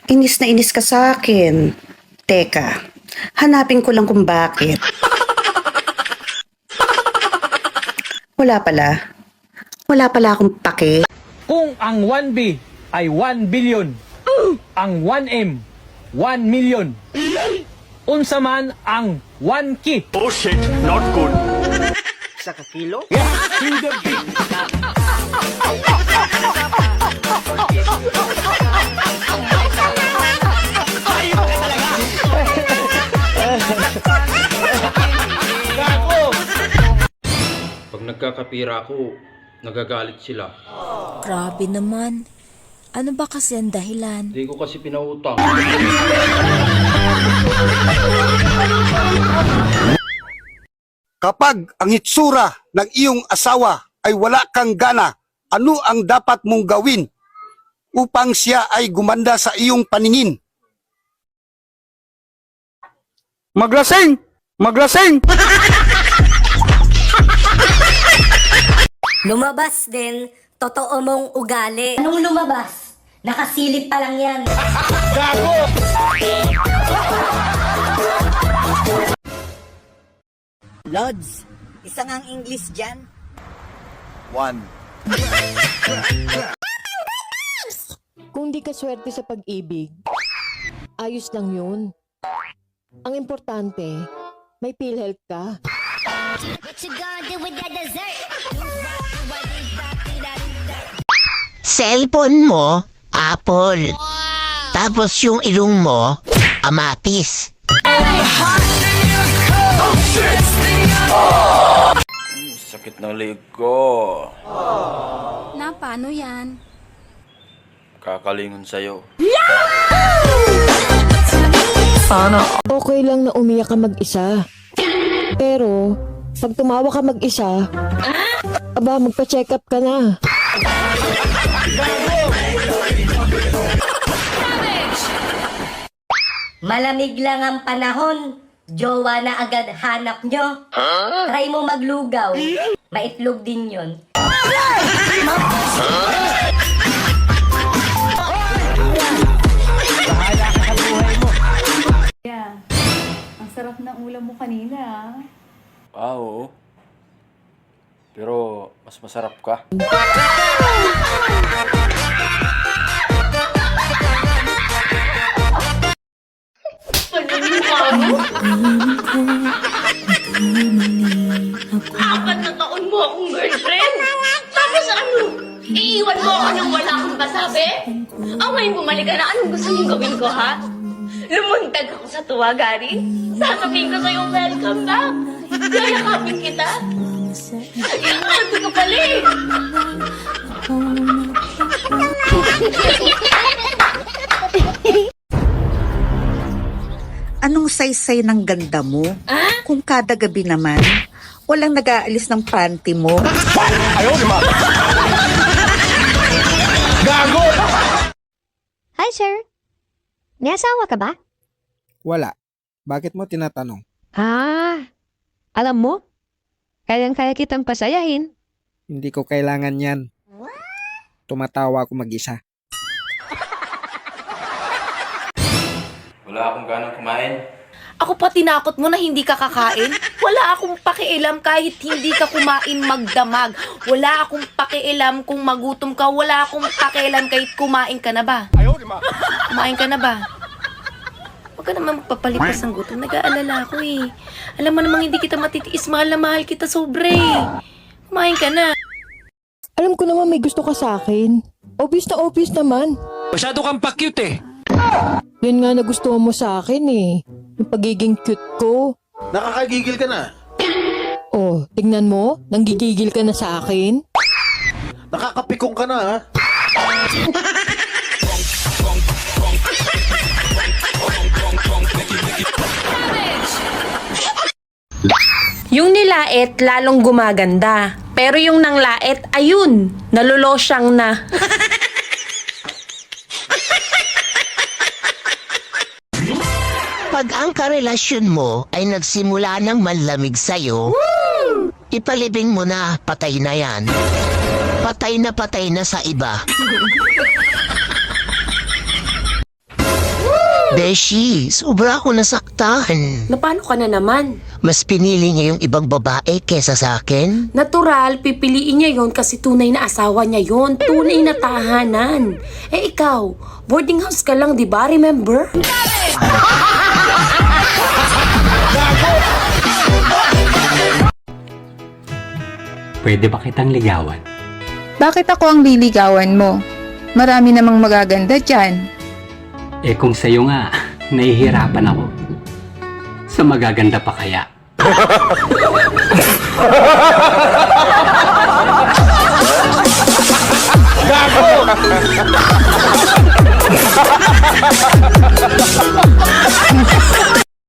Inis na inis ka sa akin. Teka, hanapin ko lang kung bakit. Wala pala. Wala pala akong pake. Kung ang 1B ay 1 billion, ang 1M, 1 million, unsa man ang 1 kit. Oh shit, not good. Sa kakilo? To the beat. Pag nagkakapira ako, nagagalit sila. Grabe naman. Ano ba kasi ang dahilan? Hindi ko kasi pinautang. Kapag ang hitsura ng iyong asawa ay wala kang gana, ano ang dapat mong gawin upang siya ay gumanda sa iyong paningin? Maglasing! Maglasing! Lumabas din, totoo mong ugali. Anong lumabas? Nakasilip pa lang yan. Lods, isang ang English dyan. Kung di ka swerte sa pag-ibig, ayos lang yun. Ang importante, may PhilHealth ka. Cellphone mo, Apple. Tapos yung ilong mo, Amatis. Sakit ng leg ko. Na, paano yan? Kakalingon sa'yo. Okay lang na umiyak ka mag-isa. Pero, pag tumawa ka mag-isa, aba, magpa-check up ka na. Malamig lang ang panahon. Jowa na agad hanap nyo. Try mo maglugaw. Maitlog din yon. Yeah. Ang sarap ng ulam mo kanina. Oo. Pero mas masarap ka. Apat na taon mo akong girlfriend. Tapos ano? Iiwan mo ako nang wala akong kasabi? Ngayon bumalik ka na, anong gusto mong gawin ko, ha? Lumuntag ako sa tuwa, Gary. Sasabihin ko sa'yo, welcome back. Yayakapin kita. Ate ka pala eh. Anong saysay ng ganda mo? Kung kada gabi naman, walang nag-aalis ng panty mo. Hi, sir. May asawa ka ba? Wala. Bakit mo tinatanong? Alam mo, kayang-kaya kitang pasayahin. Hindi ko kailangan yan. Tumatawa ako mag-isa. Wala akong ganang kumain. Ako pa tinakot mo na hindi ka kakain? Wala akong pakialam kahit hindi ka kumain magdamag. Wala akong pakialam kung magutom ka. Wala akong pakialam kahit kumain ka na ba? Kumain ka na ba? Huwag ka naman magpapalipas ng gutom. Nag-aalala ako eh. Alam mo namang hindi kita matitiis. Mahal na mahal kita sobre. Kumain ka na. Alam ko naman may gusto ka sa akin. Obvious na obvious naman. Masyado kang pa-cute eh. Yan nga na gusto mo sa akin eh. Yung pagiging cute ko. Nakakagigil ka na. Oh, tingnan mo. Nanggigigil ka na sa akin. Nakakapikong ka na, ha? Yung nilait, lalong gumaganda. Pero yung nanglait, ayun, nalulosyang na. Pag ang karelasyon mo ay nagsimula ng manlamig sa'yo, ipalibing mo na, patay na yan. Patay na sa iba. Beshi, sobra ako nasaktan. Na paano ka na naman? Mas pinili niya yung ibang babae kesa sa akin? Natural, pipiliin niya yon kasi tunay na asawa niya yon, tunay na tahanan. Eh ikaw, boarding house ka lang, di ba? Remember? Pwede ba kitang ligawan? Bakit ako ang liligawan mo? Marami namang magaganda dyan. Eh kung sa'yo nga, nahihirapan ako. Sa magaganda pa kaya?